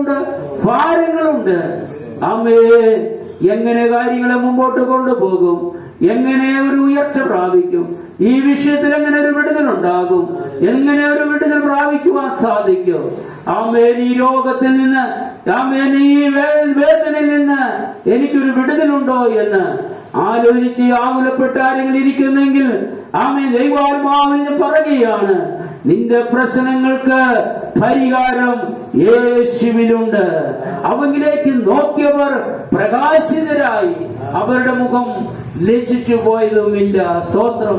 ഭാരങ്ങളുണ്ട്, ഭാരങ്ങളുണ്ട്. ആമേ, എങ്ങനെ കാര്യങ്ങളെ മുമ്പോട്ട് കൊണ്ടുപോകും, എങ്ങനെ ഒരു ഉയർച്ച പ്രാപിക്കും, ഈ വിഷയത്തിൽ എങ്ങനെ ഒരു വിടുതലുണ്ടാകും, എങ്ങനെ ഒരു വിടുതൽ പ്രാപിക്കുവാൻ സാധിക്കും? ആമേൻ, ഈ രോഗത്തിൽ നിന്ന്, ആമേൻ, ഈ വേദനയിൽ നിന്ന് എനിക്കൊരു വിടുതലുണ്ടോ എന്ന് ആലോചിച്ച് ആകുലപ്പെട്ട് ആരെങ്കിലും ഇരിക്കുന്നെങ്കിൽ ആമേൻ, ദൈവാത്മാവിന് പറയുകയാണ്, നിന്റെ പ്രശ്നങ്ങൾക്ക് പരിഹാരം യേശുവിലുണ്ട്. അവങ്കിലേക്ക് നോക്കിയവർ പ്രകാശിതരായി, അവരുടെ മുഖം ലജ്ജിച്ചു പോയതുമില്ല. സ്തോത്രം.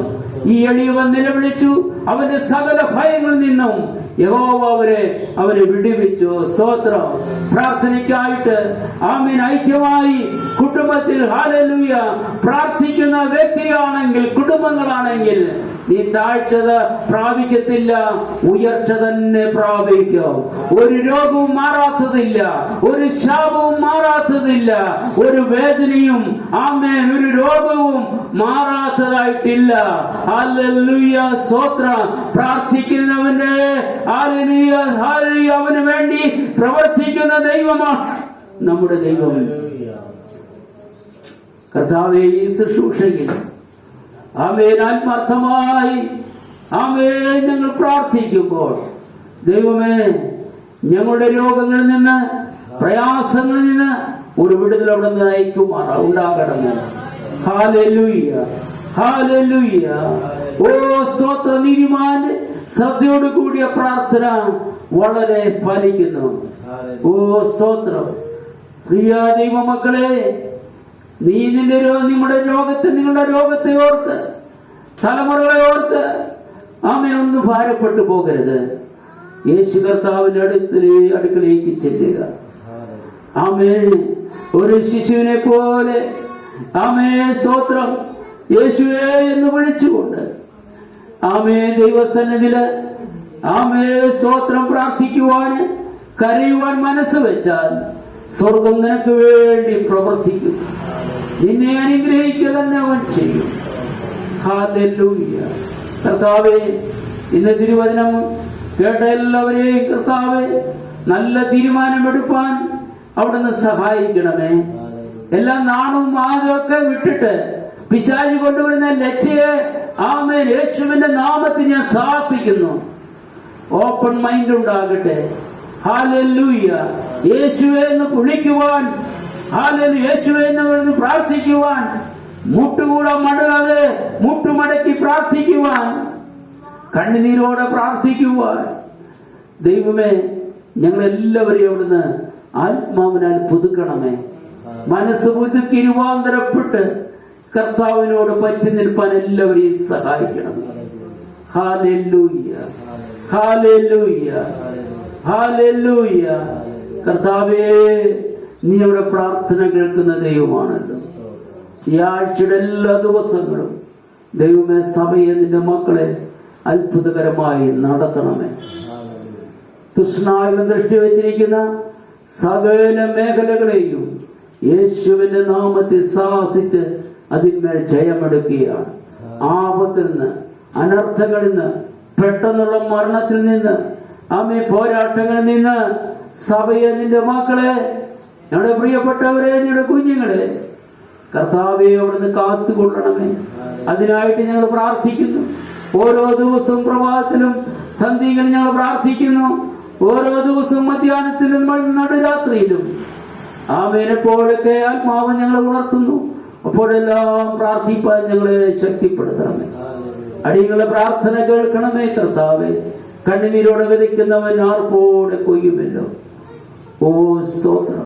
ഈ എളിയവൻ നിലവിളിച്ചു, അവന്റെ സകല ഭയങ്ങളിൽ നിന്നും യഹോവ അവരെ വിടുവിച്ചു. സ്തോത്രം. പ്രാർത്ഥനയ്ക്കായിട്ട് ആമേൻ ഐക്യമായി കുടുംബത്തിൽ ഹല്ലേലൂയ പ്രാർത്ഥിക്കുന്ന വ്യക്തിയാണെങ്കിൽ, കുടുംബങ്ങളാണെങ്കിൽ നീ താഴ്ചത പ്രാപിക്കത്തില്ല, ഉയർച്ച തന്നെ പ്രാപിക്കും. ഒരു രോഗവും മാറാത്തതില്ല, ഒരു ശാപവും മാറാത്തതില്ല, ഒരു വേദനയും ആമേൻ ഒരു രോഗവും മാറാത്തതായിട്ടില്ല. ഹല്ലേലൂയ, സ്തോത്രം. പ്രാർത്ഥിക്കുന്നവന്റെ ഹല്ലേലൂയ, ഹല്ലേലൂയ, അവന് വേണ്ടി പ്രവർത്തിക്കുന്ന ദൈവമാണ് നമ്മുടെ ദൈവം. കർത്താവേ, ഈ ശുശ്രൂഷയിൽ ആമേൻ ആത്മാർത്ഥമായി ആമേൻ ഞങ്ങൾ പ്രാർത്ഥിക്കുമ്പോൾ ദൈവമേ, ഞങ്ങളുടെ രോഗങ്ങളിൽ നിന്ന്, പ്രയാസങ്ങളിൽ നിന്ന് ഒരു വിടുതൽ അവിടെ നിന്ന് ഉണ്ടാകണമേ. Hallelujah, hallelujah. ഓ സ്തോത്ര. നീതിമാന്റെ ശ്രദ്ധയോട് കൂടിയ പ്രാർത്ഥന വളരെ ഫലിക്കുന്നു. ഓ സ്തോത്രം. പ്രിയ ദൈവമക്കളെ, നീ നിങ്ങളുടെ രോഗത്തെ ഓർത്ത്, തലമുറകളെ ഓർത്ത് ആമേൻ ഒന്നും ഭാരപ്പെട്ടു പോകരുത്. യേശു കർത്താവിന്റെ അടുക്കലേക്ക് ചെല്ലുക. ആമേൻ, ഒരു ശിശുവിനെ പോലെ ആമേൻ സ്തോത്രം യേശുവേ എന്ന് വിളിച്ചുകൊണ്ട് ആമേൻ ദൈവസന്നിധിയില് ആമേൻ സ്തോത്രം പ്രാർത്ഥിക്കുവാൻ, കരയുവാൻ മനസ്സ് വെച്ചാൽ സ്വർഗം നിനക്ക് വേണ്ടി പ്രവർത്തിക്കും. നിന്നെ അനുഗ്രഹിക്കുക തന്നെ അവൻ ചെയ്യും. ഹല്ലേലൂയ. കർത്താവേ, ഇന്ന് തിരുവചനം കേട്ട എല്ലാവരെയും കർത്താവേ നല്ല തീരുമാനമെടുപ്പാൻ അവിടുന്ന് സഹായിക്കണമേ. എല്ലാം നാണവും ആദ്യമൊക്കെ വിട്ടിട്ട് പിശാചി കൊണ്ടുവരുന്ന ലക്ഷ്യയെ ആമേൻ യേശുവിന്റെ നാമത്തിൽ ഞാൻ ശാസിക്കുന്നു. ഓപ്പൺ മൈൻഡ് ഉണ്ടാകട്ടെ. ഹല്ലേലൂയ. യേശുവേ എന്ന് വിളിക്കുവാൻ, ഹല്ലേലൂയ, യേശുവേ എന്ന് പ്രാർത്ഥിക്കുവാൻ, മുട്ടുകൂടാൻ മടങ്ങാതെ മുട്ടുമടക്കി പ്രാർത്ഥിക്കുവാൻ, കണ്ണുനീരോടെ പ്രാർത്ഥിക്കുവാൻ ദൈവമേ ഞങ്ങളെല്ലാവരെയും അവിടുന്ന് ആത്മാവിനാൽ പുതുക്കണമേ. മനസ്സ് പുതുക്കി രൂപാന്തരപ്പെട്ട് കർത്താവിനോട് പറ്റി നിൽപ്പാൻ എല്ലാവരെയും സഹായിക്കണമേ. Hallelujah, hallelujah, hallelujah. കർത്താവേ, നീ അവിടെ പ്രാർത്ഥന കേൾക്കുന്ന ദൈവമാണല്ലോ. ഈ ആഴ്ചയുടെ എല്ലാ ദിവസങ്ങളും ദൈവമേ സഭയെ, നിന്റെ മക്കളെ അത്ഭുതകരമായി നടത്തണമേ. കൃഷ്ണാവിനെ ദൃഷ്ടി വെച്ചിരിക്കുന്ന സകല മേഖലകളെയും യേശുവിന്റെ നാമത്തിൽ സാഹസിച്ച് അതിന്മേൽ ജയമെടുക്കുകയാണ്. ആപത്തിൽ നിന്ന്, അനർത്ഥങ്ങളിൽ നിന്ന്, പെട്ടെന്നുള്ള മരണത്തിൽ നിന്ന്, ആമേ പോരാട്ടങ്ങളിൽ നിന്ന് സഭയെ, നിന്റെ മക്കളെ, ഞങ്ങളുടെ പ്രിയപ്പെട്ടവരെ, ഞങ്ങളുടെ കുഞ്ഞുങ്ങളെ കർത്താവെ അവിടുന്ന് കാത്തുകൊള്ളണമേ. അതിനായിട്ട് ഞങ്ങൾ പ്രാർത്ഥിക്കുന്നു. ഓരോ ദിവസവും പ്രഭാതത്തിലും സന്ധ്യയിലും ഞങ്ങൾ പ്രാർത്ഥിക്കുന്നു. ഓരോ ദിവസവും മധ്യാഹ്നത്തിലും നടുരാത്രിയിലും ആമേൻ എപ്പോഴൊക്കെ ആത്മാവ് ഞങ്ങളെ ഉണർത്തുന്നു അപ്പോഴെല്ലാം പ്രാർത്ഥിപ്പാൻ ഞങ്ങളെ ശക്തിപ്പെടുത്തണമേ. അടിയങ്ങളെ പ്രാർത്ഥന കേൾക്കണമേ കർത്താവേ. കണ്ണുനീരോടെ വിതയ്ക്കുന്നവൻ ആർപ്പോടെ കൊയ്യുമല്ലോ. ഓ സ്തോത്രം.